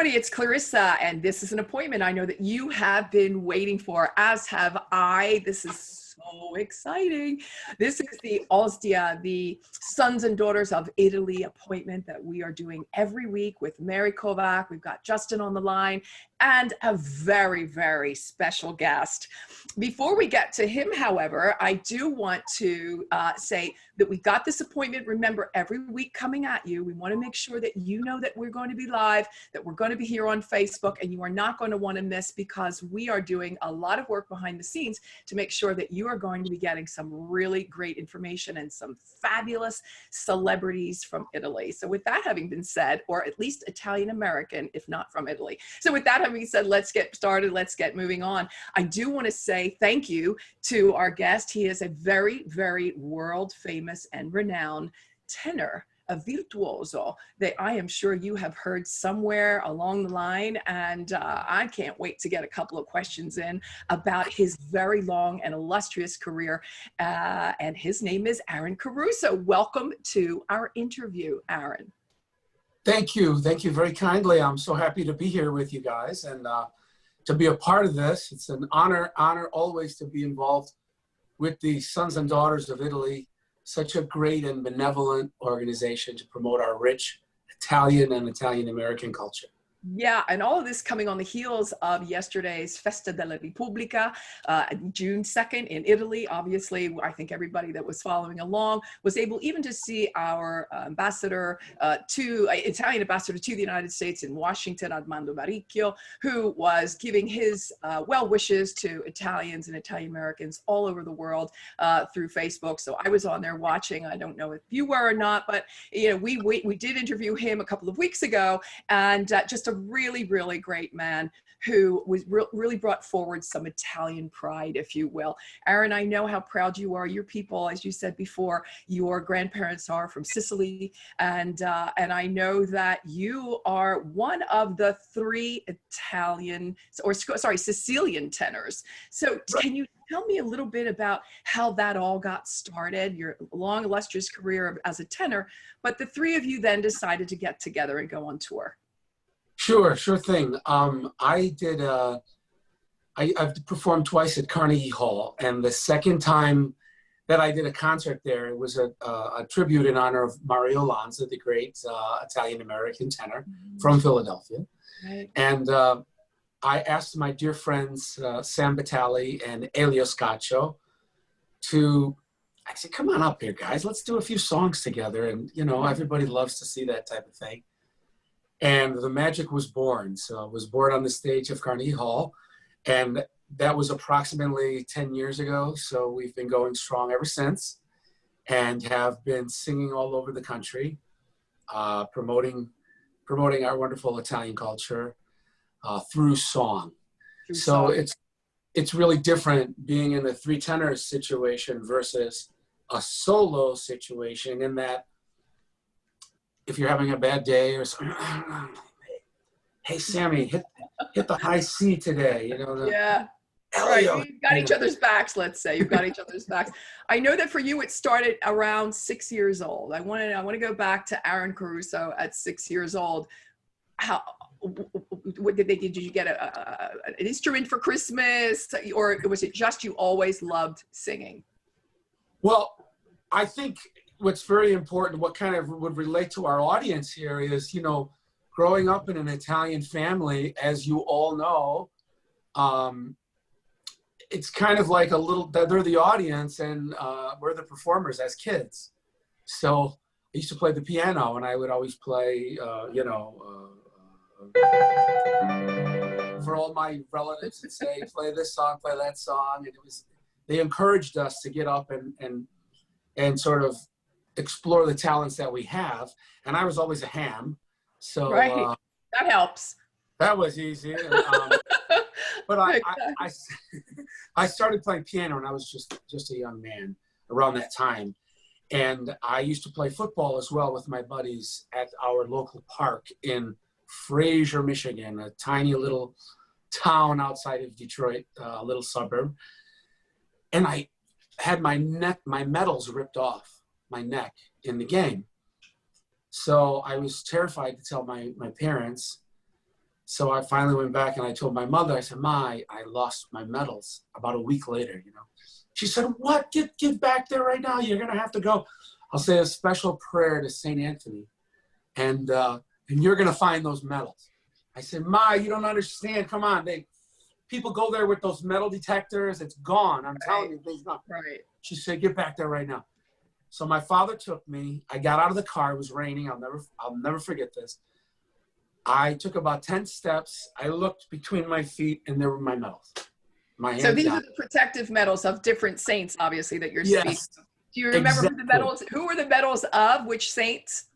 everybody, it's Clarissa, and this is an appointment I know that you have been waiting for, as have I. This is so exciting. This is the OSDIA, the Sons and Daughters of Italy appointment that we are doing every week with Mary Kovach. We've got Justin on the line and a very, very special guest. Before we get to him, however, I do want to say that we got this appointment. Remember, every week coming at you, we want to make sure that you know that we're going to be live, that we're going to be here on Facebook, and you are not going to want to miss, because we are doing a lot of work behind the scenes to make sure that you are going to be getting some really great information and some fabulous celebrities from Italy. So with that having been said, or at least Italian American, if not from Italy. So with that having said, let's get started. Let's get moving on. I do want to say thank you to our guest. He is a very, very world famous and renowned tenor, a virtuoso that I am sure you have heard somewhere along the line. And I can't wait to get a couple of questions in about his very long and illustrious career. And his name is Aaron Caruso. Welcome to our interview, Aaron. Thank you. Thank you very kindly. I'm so happy to be here with you guys and to be a part of this. It's an honor always to be involved with the Sons and Daughters of Italy, such a great and benevolent organization to promote our rich Italian and Italian American culture. Yeah, and all of this coming on the heels of yesterday's Festa della Repubblica, June 2nd in Italy. Obviously, I think everybody that was following along was able even to see our Italian ambassador to the United States in Washington, Armando Baricchio, who was giving his well wishes to Italians and Italian Americans all over the world through Facebook. So I was on there watching. I don't know if you were or not, but you know, we did interview him a couple of weeks ago, and just a really, really great man who was really brought forward some Italian pride, if you will. Aaron, I know how proud you are. Your people, as you said before, your grandparents are from Sicily, and I know that you are one of the three Sicilian tenors. So can you tell me a little bit about how that all got started, your long, illustrious career as a tenor, but the three of you then decided to get together and go on tour? Sure thing. I've performed twice at Carnegie Hall, and the second time that I did a concert there, it was a tribute in honor of Mario Lanza, the great Italian-American tenor from Philadelphia. Right. And I asked my dear friends, Sam Batali and Aiello I said, come on up here, guys. Let's do a few songs together. And, you know, everybody loves to see that type of thing. And the magic was born. So I was born on the stage of Carnegie Hall, and that was approximately 10 years ago. So we've been going strong ever since, and have been singing all over the country, promoting our wonderful Italian culture through song. So it's really different being in the Three Tenors situation versus a solo situation, in that if you're having a bad day or something, hey Sammy, hit the high C today, you know. Yeah, right. You've got each other's backs. Let's say you've got each other's backs. I know that for you, it started around 6 years old. I want to go back to Aaron Caruso at 6 years old. What did you get an instrument for Christmas, or was it just you always loved singing? Well, I think what's very important, what kind of would relate to our audience here is, you know, growing up in an Italian family, as you all know, it's kind of like they're the audience and we're the performers as kids. So I used to play the piano, and I would always play, for all my relatives and say, play this song, play that song. And they encouraged us to get up and sort of explore the talents that we have. And I was always a ham. So right. That helps. That was easy. But I started playing piano when I was just a young man around that time. And I used to play football as well with my buddies at our local park in Fraser, Michigan, a tiny little town outside of Detroit, a little suburb. And I had my medals ripped off my neck in the game. So I was terrified to tell my parents. So I finally went back and I told my mother, I said, Ma, I lost my medals about a week later, you know. She said, what? Get back there right now. You're going to have to go. I'll say a special prayer to St. Anthony, and you're going to find those medals. I said, Ma, you don't understand. Come on. People go there with those metal detectors. It's gone. I'm telling you, there's not. Right. She said, get back there right now. So my father took me. I got out of the car. It was raining. I'll never forget this. I took about 10 steps. I looked between my feet, and there were my medals. So these are the protective medals of different saints, obviously, that you're speaking of. Do you remember who were the medals of, which saints?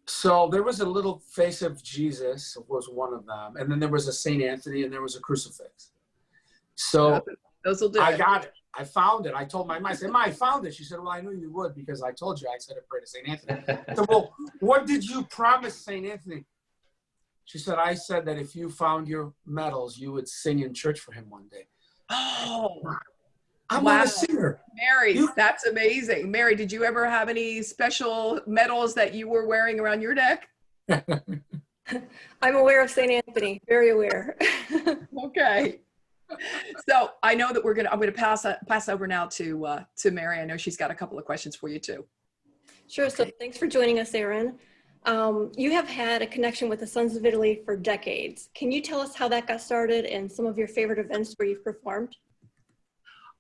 So there was a little face of Jesus was one of them. And then there was a St. Anthony, and there was a crucifix. So those will do. I got it. I found it. I told my mom, I said, Ma, I found it. She said, well, I knew you would because I told you I said a prayer to St. Anthony. I said, well, what did you promise St. Anthony? She said, I said that if you found your medals, you would sing in church for him one day. Oh, I'm not a singer. Mary, that's amazing. Mary, did you ever have any special medals that you were wearing around your neck? I'm aware of St. Anthony, very aware. Okay. So I know that I'm going to pass over now to Mary. I know she's got a couple of questions for you too. Sure. So thanks for joining us, Aaron. You have had a connection with the Sons of Italy for decades. Can you tell us how that got started and some of your favorite events where you've performed?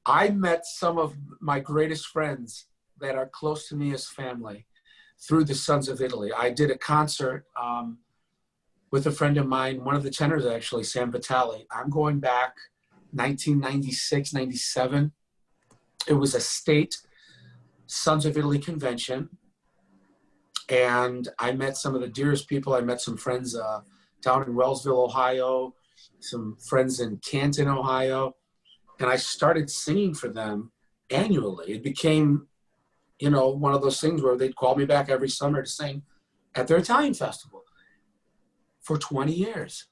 I met some of my greatest friends that are close to me as family through the Sons of Italy. I did a concert with a friend of mine, one of the tenors actually, Sam Vitale. I'm going back 1996, 97. It was a state Sons of Italy convention. And I met some of the dearest people. I met some friends down in Wellsville, Ohio, some friends in Canton, Ohio. And I started singing for them annually. It became, you know, one of those things where they'd call me back every summer to sing at their Italian festival for 20 years.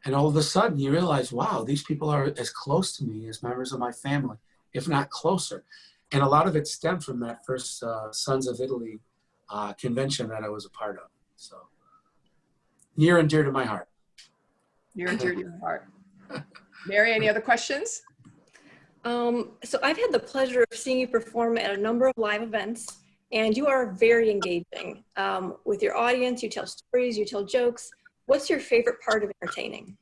And all of a sudden you realize, wow, these people are as close to me as members of my family, if not closer. And a lot of it stemmed from that first Sons of Italy convention that I was a part of. So near and dear to my heart. Near and dear to your heart. Mary, any other questions? So I've had the pleasure of seeing you perform at a number of live events, and you are very engaging with your audience. You tell stories, you tell jokes. What's your favorite part of entertaining?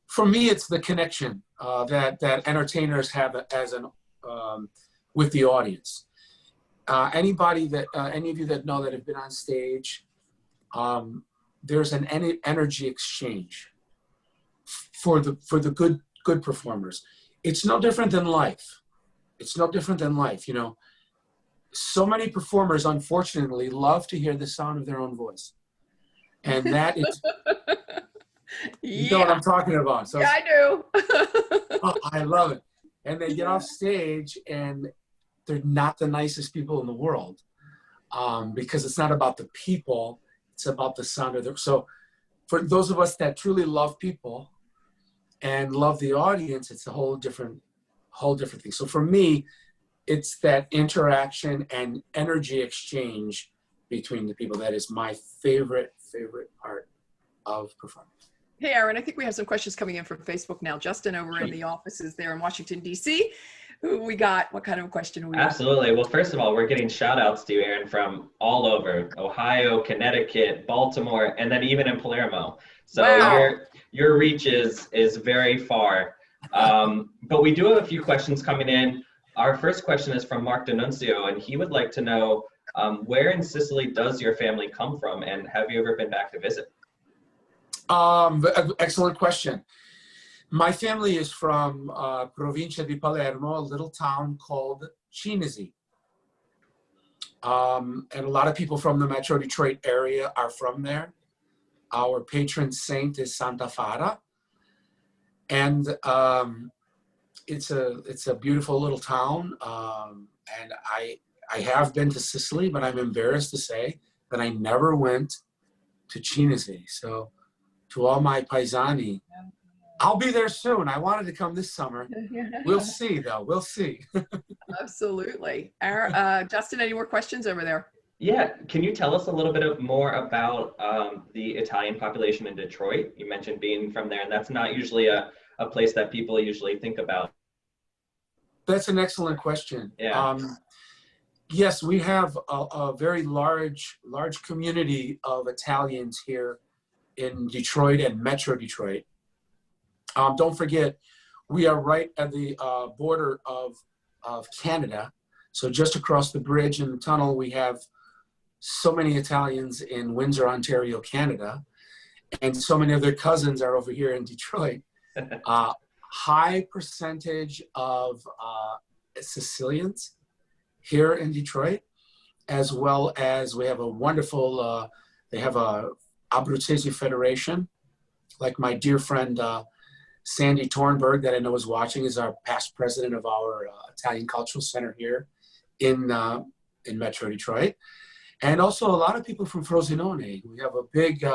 For me, it's the connection that entertainers have with the audience. Any of you that know that have been on stage, there's an energy exchange for the good performers. It's no different than life. It's no different than life. You know, so many performers, unfortunately, love to hear the sound of their own voice. And that is, you know what I'm talking about. So, yeah, I do. oh, I love it. And they get off stage and they're not the nicest people in the world because it's not about the people, it's about the sound of their, so for those of us that truly love people and love the audience, it's a whole different thing. So for me, it's that interaction and energy exchange between the people that is my favorite part of performance. Hey, Aaron, I think we have some questions coming in from Facebook now. Justin over in the offices there in Washington, D.C. Who we got? What kind of question do we Absolutely. Well, first of all, we're getting shout outs to you, Aaron, from all over Ohio, Connecticut, Baltimore, and then even in Palermo. So wow. your reach is very far. But we do have a few questions coming in. Our first question is from Mark D'Annunzio, and he would like to know where in Sicily does your family come from, and have you ever been back to visit? Excellent question. My family is from Provincia di Palermo, a little town called Cinisi. And a lot of people from the Metro Detroit area are from there. Our patron saint is Santa Fara. And it's a beautiful little town. And I have been to Sicily, but I'm embarrassed to say that I never went to Cinisi. So to all my paesani, I'll be there soon. I wanted to come this summer. We'll see, though. We'll see. Absolutely. Justin, any more questions over there? Yeah, can you tell us a little bit more about the Italian population in Detroit? You mentioned being from there, and that's not usually a place that people usually think about. That's an excellent question. Yeah. Yes, we have a very large community of Italians here in Detroit and Metro Detroit. Don't forget, we are right at the border of Canada. So just across the bridge in the tunnel, we have so many Italians in Windsor, Ontario, Canada, and so many of their cousins are over here in Detroit. High percentage of Sicilians here in Detroit, as well as we have a wonderful, they have a Abruzzese Federation, like my dear friend Sandy Tornberg, that I know is watching, is our past president of our Italian Cultural Center here in Metro Detroit. And also a lot of people from Frosinone. We have a big,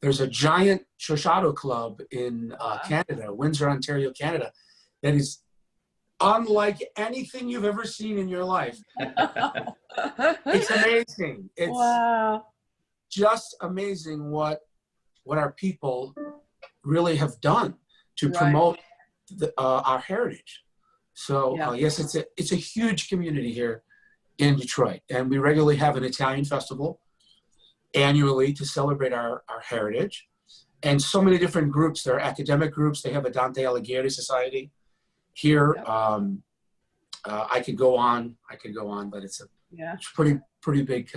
there's a giant Shoshato club in Canada, Windsor, Ontario, Canada, that is unlike anything you've ever seen in your life. It's amazing. It's just amazing what our people really have done to promote our heritage. So yes, it's a huge community here in Detroit, and we regularly have an Italian festival annually to celebrate our heritage. And so many different groups. There are academic groups. They have a Dante Alighieri Society here. I could go on, but it's a pretty big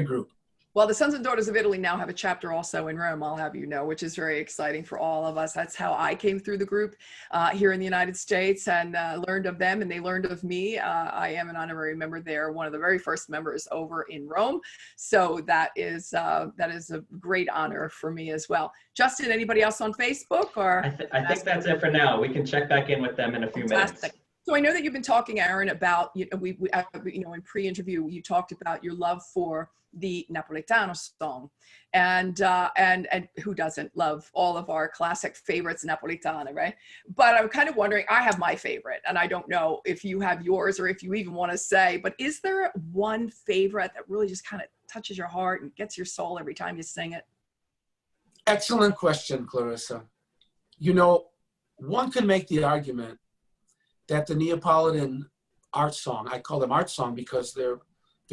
group. Well, the Sons and Daughters of Italy now have a chapter also in Rome, I'll have you know, which is very exciting for all of us. That's how I came through the group here in the United States and learned of them, and they learned of me. I am an honorary member there, one of the very first members over in Rome. So that is a great honor for me as well. Justin, anybody else on Facebook? Or I think that's it for now. We can check back in with them in a few minutes. So I know that you've been talking, Aaron, about, in pre-interview, you talked about your love for the Napolitan song, and who doesn't love all of our classic favorites, Napolitana, right? But I'm kind of wondering, I have my favorite, and I don't know if you have yours or if you even want to say, but is there one favorite that really just kind of touches your heart and gets your soul every time you sing it? Excellent question, Clarissa. You know, one could make the argument that the Neapolitan art song, I call them art song because they're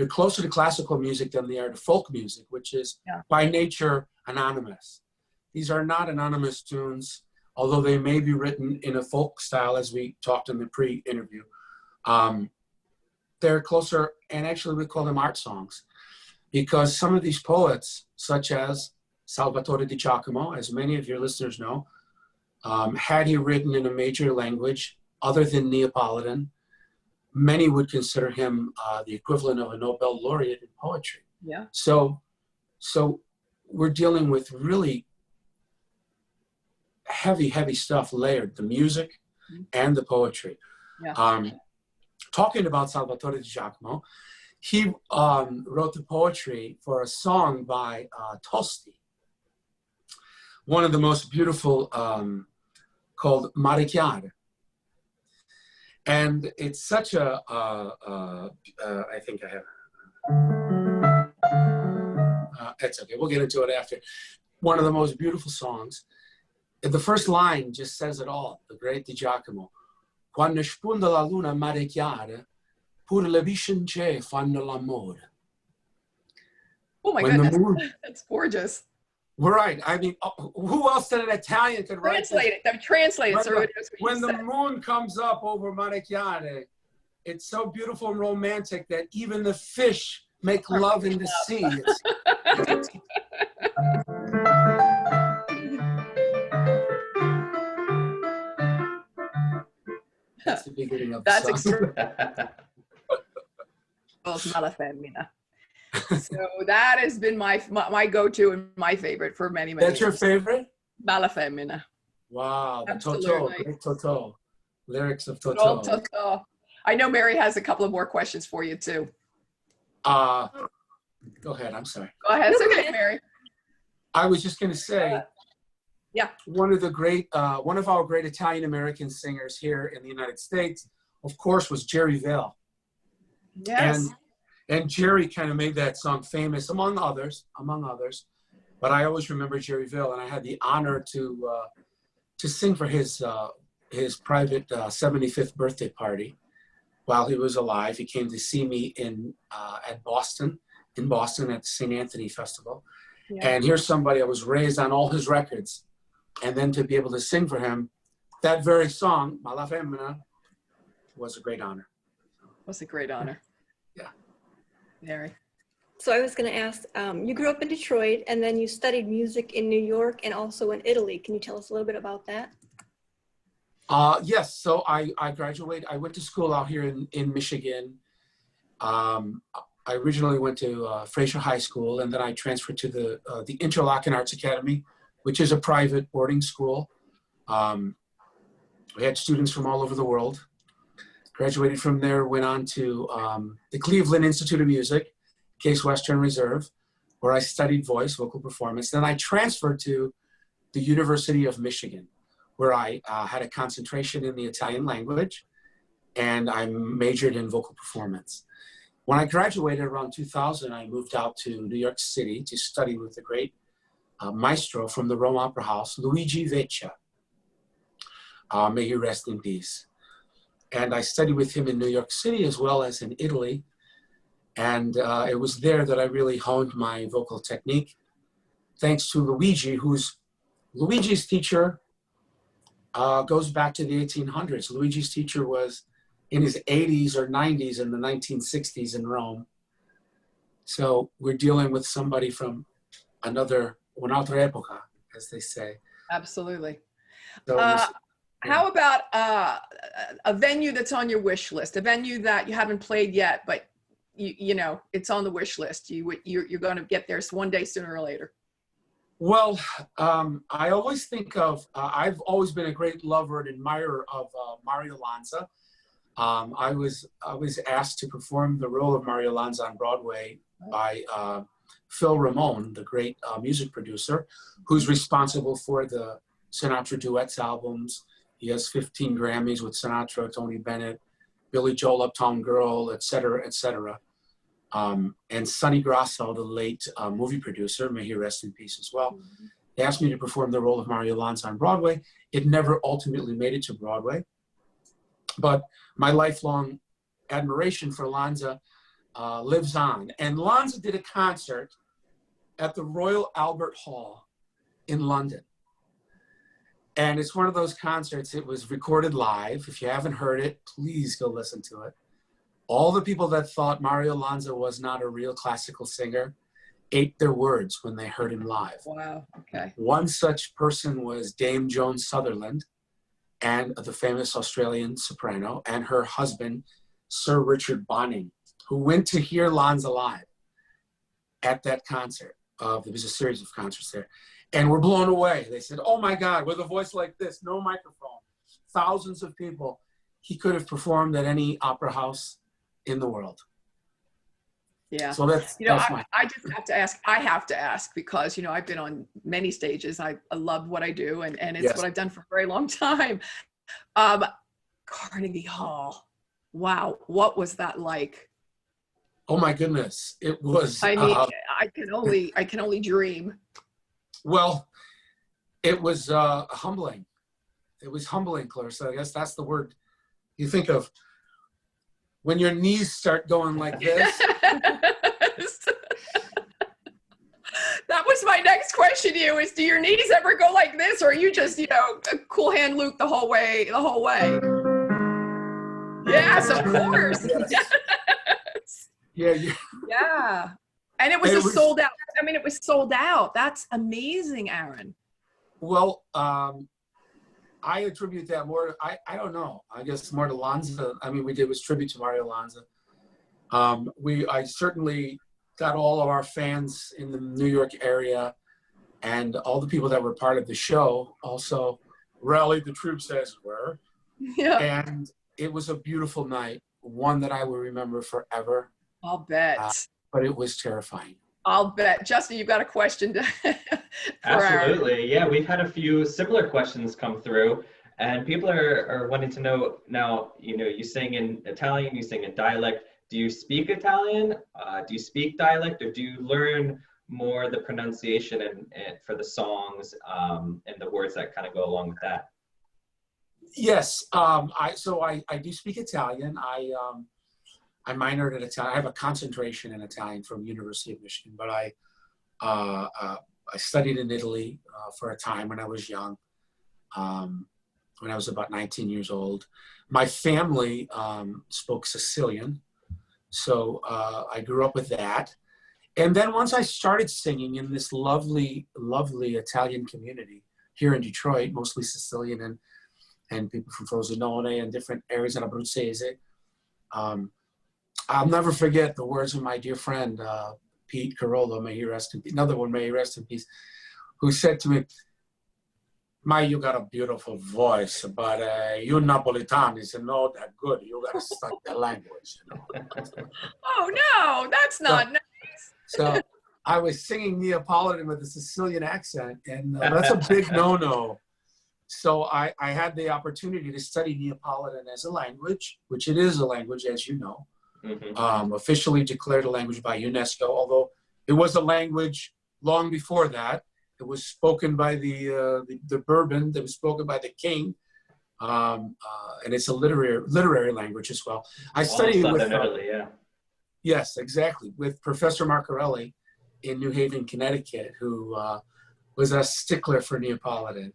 closer to classical music than they are to folk music, which is by nature anonymous. These are not anonymous tunes, although they may be written in a folk style, as we talked in the pre-interview. They're closer, and actually we call them art songs, because some of these poets, such as Salvatore di Giacomo, as many of your listeners know, had he written in a major language other than Neapolitan, many would consider him the equivalent of a Nobel laureate in poetry. Yeah. So we're dealing with really heavy stuff layered, the music and the poetry. Yeah. Talking about Salvatore di Giacomo, he wrote the poetry for a song by Tosti, one of the most beautiful, called Mare Chiare. And it's such a, I think I have, it's okay, we'll get into it after. One of the most beautiful songs. The first line just says it all, the great Di Giacomo. Quando spunta la luna mare chiare, pure le biscence fanno l'amore. Oh my goodness, that's gorgeous. Right. I mean, who else than an Italian could write Translate it. Translate it. When the moon comes up over Mare Chiare, it's so beautiful and romantic that even the fish make love in the sea. That's the beginning of the song. That's Mala Femmina. So that has been my go-to and my favorite for many That's years. Your favorite? Balla Femmina. Wow, the Totò, great Totò. Lyrics of Totò. Totò. I know Mary has a couple of more questions for you too. Go ahead, I'm sorry. Go ahead, it's okay, Mary. I was just gonna say, one of our great Italian-American singers here in the United States, of course, was Jerry Vale. Yes. And Jerry kind of made that song famous, among others. But I always remember Jerry Vale, and I had the honor to sing for his private 75th birthday party while he was alive. He came to see me in Boston at the St. Anthony Festival. Yeah. And here's somebody I was raised on all his records, and then to be able to sing for him that very song, Ma la Femmina, was a great honor. Was a great honor. Yeah. Very. So I was going to ask, you grew up in Detroit, and then you studied music in New York and also in Italy. Can you tell us a little bit about that? Yes. So I graduated. I went to school out here in Michigan. I originally went to Fraser High School, and then I transferred to the Interlochen Arts Academy, which is a private boarding school. We had students from all over the world. Graduated from there, went on to the Cleveland Institute of Music, Case Western Reserve, where I studied voice, vocal performance. Then I transferred to the University of Michigan, where I had a concentration in the Italian language, and I majored in vocal performance. When I graduated around 2000, I moved out to New York City to study with the great maestro from the Rome Opera House, Luigi Vecchia. May he rest in peace. And I studied with him in New York City as well as in Italy. And it was there that I really honed my vocal technique, thanks to Luigi, Luigi's teacher goes back to the 1800s. Luigi's teacher was in his 80s or 90s in the 1960s in Rome. So we're dealing with somebody from un'altra epoca, as they say. Absolutely. So how about a venue that's on your wish list, a venue that you haven't played yet, but you know it's on the wish list? You're going to get there one day sooner or later. Well, I always think of, I've always been a great lover and admirer of Mario Lanza. I was asked to perform the role of Mario Lanza on Broadway by Phil Ramone, the great music producer, who's responsible for the Sinatra Duets albums. He has 15 Grammys with Sinatra, Tony Bennett, Billy Joel, Uptown Girl, et cetera, et cetera. And Sonny Grasso, the late movie producer, may he rest in peace as well. Mm-hmm. They asked me to perform the role of Mario Lanza on Broadway. It never ultimately made it to Broadway. But my lifelong admiration for Lanza lives on. And Lanza did a concert at the Royal Albert Hall in London. And it's one of those concerts, it was recorded live. If you haven't heard it, please go listen to it. All the people that thought Mario Lanza was not a real classical singer ate their words when they heard him live. Wow, okay. One such person was Dame Joan Sutherland, and the famous Australian soprano, and her husband, Sir Richard Bonning, who went to hear Lanza live at that concert. There was a series of concerts there, and were blown away. They said, oh my God, with a voice like this, no microphone, thousands of people, he could have performed at any opera house in the world. Yeah. So that's, I just have to ask because, you know, I've been on many stages. I love what I do, and it's yes. what I've done for a very long time. Carnegie Hall. Wow. What was that like? Oh my goodness. It was, I mean, I can only dream. Well, it was humbling. It was humbling, Clarissa. I guess that's the word you think of. When your knees start going like this. That was my next question to you is, do your knees ever go like this, or are you just, you know, a cool hand Luke the whole way? Yes, of course. Yes. Yeah. Yeah. And it was sold out. I mean, it was sold out. That's amazing, Aaron. Well, I attribute that more, I don't know, I guess more to Lanza. I mean, was tribute to Mario Lanza. I certainly got all of our fans in the New York area and all the people that were part of the show also rallied the troops, as it were. Yeah. And it was a beautiful night, one that I will remember forever. I'll bet. But it was terrifying. I'll bet. Justin, you've got a question for Absolutely. Aaron. Yeah, we've had a few similar questions come through, and people are wanting to know now, you know, you sing in Italian, you sing in dialect. do you speak Italian? Do you speak dialect, or do you learn more the pronunciation and for the songs and the words that kind of go along with that? Yes, I do speak Italian. I minored in Italian. I have a concentration in Italian from University of Michigan, but I studied in Italy for a time when I was young, when I was about 19 years old. My family spoke Sicilian, so I grew up with that. And then once I started singing in this lovely, lovely Italian community here in Detroit, mostly Sicilian and people from Frosinone and different areas in Abruzzese, I'll never forget the words of my dear friend, Pete Carollo, may he rest in peace, another one, may he rest in peace, who said to me, "Mai, you got a beautiful voice, but you Napolitans are not that good. You got to study the language." You know? Oh, no, that's not nice. So I was singing Neapolitan with a Sicilian accent, and that's a big no-no. So I had the opportunity to study Neapolitan as a language, which it is a language, as you know, officially declared a language by UNESCO, although it was a language long before that. It was spoken by the Bourbon, it was spoken by the king, and it's a literary language as well. I studied with Italy, yeah. Yes, exactly, with Professor Marcarelli in New Haven, Connecticut, who was a stickler for Neapolitan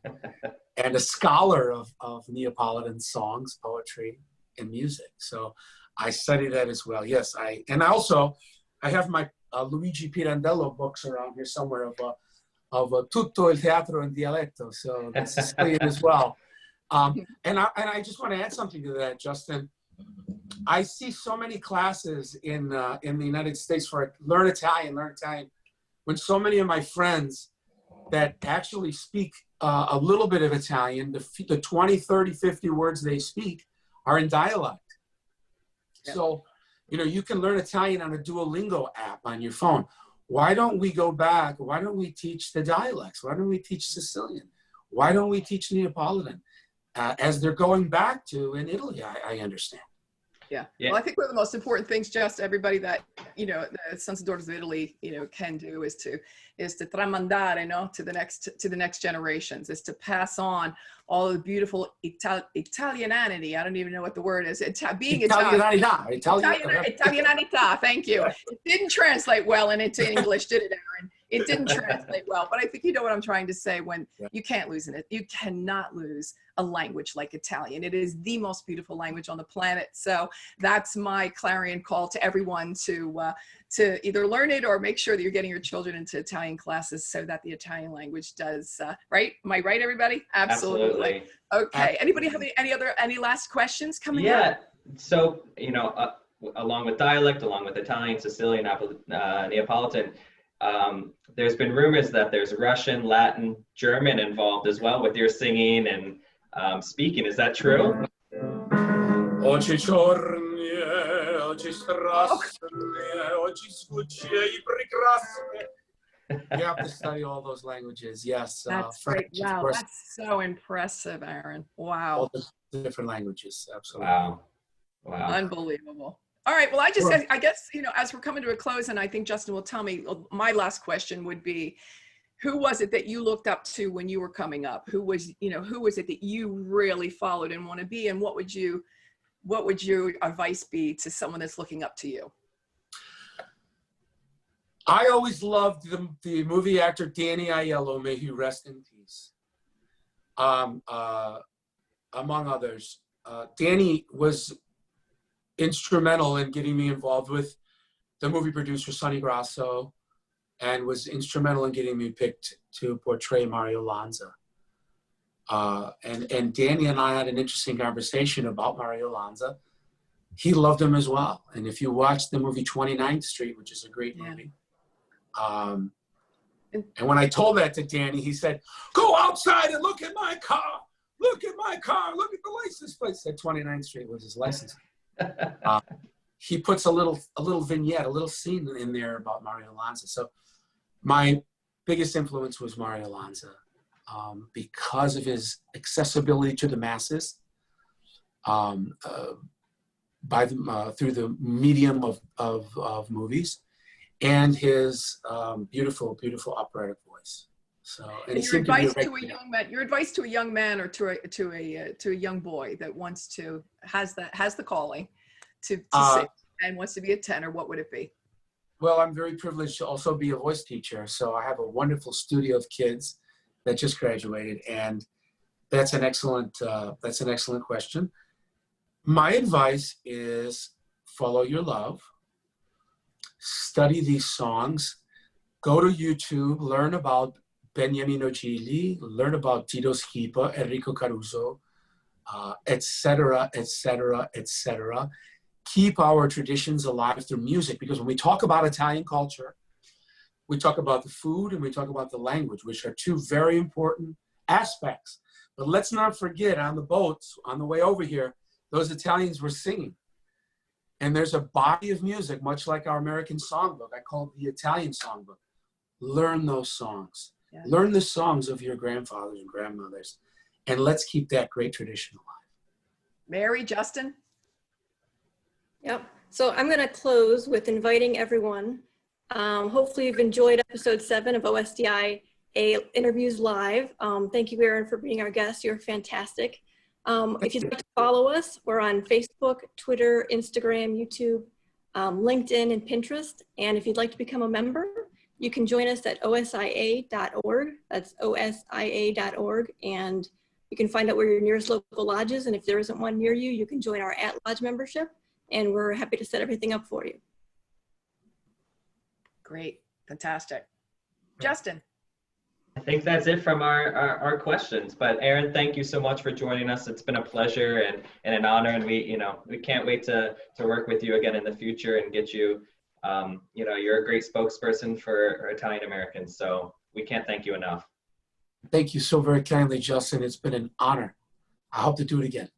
and a scholar of Neapolitan songs, poetry, and music. So I studied that as well. Yes, I have my Luigi Pirandello books around here somewhere of tutto il teatro in dialetto, so that's Sicilian as well. And I just want to add something to that, Justin. I see so many classes in the United States for learn Italian, when so many of my friends that actually speak a little bit of Italian, the 20, 30, 50 words they speak are in dialect. Yeah. So, you can learn Italian on a Duolingo app on your phone. Why don't we go back? Why don't we teach the dialects? Why don't we teach Sicilian? Why don't we teach Neapolitan? As they're going back to in Italy, I understand. Yeah. Well, I think one of the most important things, just everybody that, the Sons and Daughters of Italy, can do is to tramandare, to the next generations, is to pass on all the beautiful Italianity. I don't even know what the word is. Being Italianità. Italianità. Thank you. It didn't translate well into English, did it, Aaron? It didn't translate well, but I think you know what I'm trying to say when you can't lose it. You cannot lose a language like Italian. It is the most beautiful language on the planet. So that's my clarion call to everyone to either learn it or make sure that you're getting your children into Italian classes so that the Italian language does, right? Am I right, everybody? Absolutely. Okay. Anybody have any last questions coming up? Yeah. So, along with dialect, along with Italian, Sicilian, Neapolitan, there's been rumors that there's Russian, Latin, German involved as well with your singing and speaking. Is that true? You have to study all those languages. Yes. That's French, great. Wow, that's so impressive, Aaron. Wow. All the different languages. Absolutely. Wow. Unbelievable. All right. Well, I guess, as we're coming to a close, and I think Justin will tell me, my last question would be, who was it that you looked up to when you were coming up? Who was it that you really followed and want to be? And what would your advice be to someone that's looking up to you? I always loved the movie actor Danny Aiello, may he rest in peace. Among others, Danny was instrumental in getting me involved with the movie producer Sonny Grasso, and was instrumental in getting me picked to portray Mario Lanza. And Danny and I had an interesting conversation about Mario Lanza. He loved him as well. And if you watch the movie 29th Street, which is a great movie, and when I told that to Danny, he said, "Go outside and look at my car. Look at my car. Look at the license plate." Said 29th Street was his license. He puts a little vignette, a little scene in there about Mario Lanza. So my biggest influence was Mario Lanza because of his accessibility to the masses, by the, through the medium of movies, and his beautiful, beautiful operatic voice. So, and he your seemed to be advice a to a young man, your advice to a young man or to a young boy that wants to has the calling to sing and wants to be a tenor, what would it be? Well, I'm very privileged to also be a voice teacher. So I have a wonderful studio of kids that just graduated, and that's an excellent question. My advice is follow your love, study these songs, go to YouTube, learn about Beniamino Gigli, learn about Tito Schipa, Enrico Caruso, etc., etc., etc. Keep our traditions alive through music, because when we talk about Italian culture, we talk about the food and we talk about the language, which are two very important aspects. But let's not forget, on the boats, on the way over here, those Italians were singing. And there's a body of music, much like our American songbook. I call it the Italian songbook. Learn those songs. Yeah. Learn the songs of your grandfathers and grandmothers. And let's keep that great tradition alive. Mary, Justin? Yep. So I'm going to close with inviting everyone. Hopefully you've enjoyed episode 7 of OSDIA Interviews Live. Thank you, Aaron, for being our guest. You're fantastic. If you'd like to follow us, we're on Facebook, Twitter, Instagram, YouTube, LinkedIn, and Pinterest. And if you'd like to become a member, you can join us at osia.org. That's osia.org. And you can find out where your nearest local lodge is. And if there isn't one near you, you can join our at-lodge membership. And we're happy to set everything up for you. Great. Fantastic. Justin? I think that's it from our questions. But Aaron, thank you so much for joining us. It's been a pleasure and an honor, and we can't wait to work with you again in the future and get you. You're a great spokesperson for Italian Americans, so we can't thank you enough. Thank you so very kindly, Justin. It's been an honor. I hope to do it again.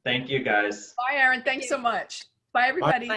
Thank you, guys. Bye, Aaron. Thanks so much. Bye, everybody. Bye.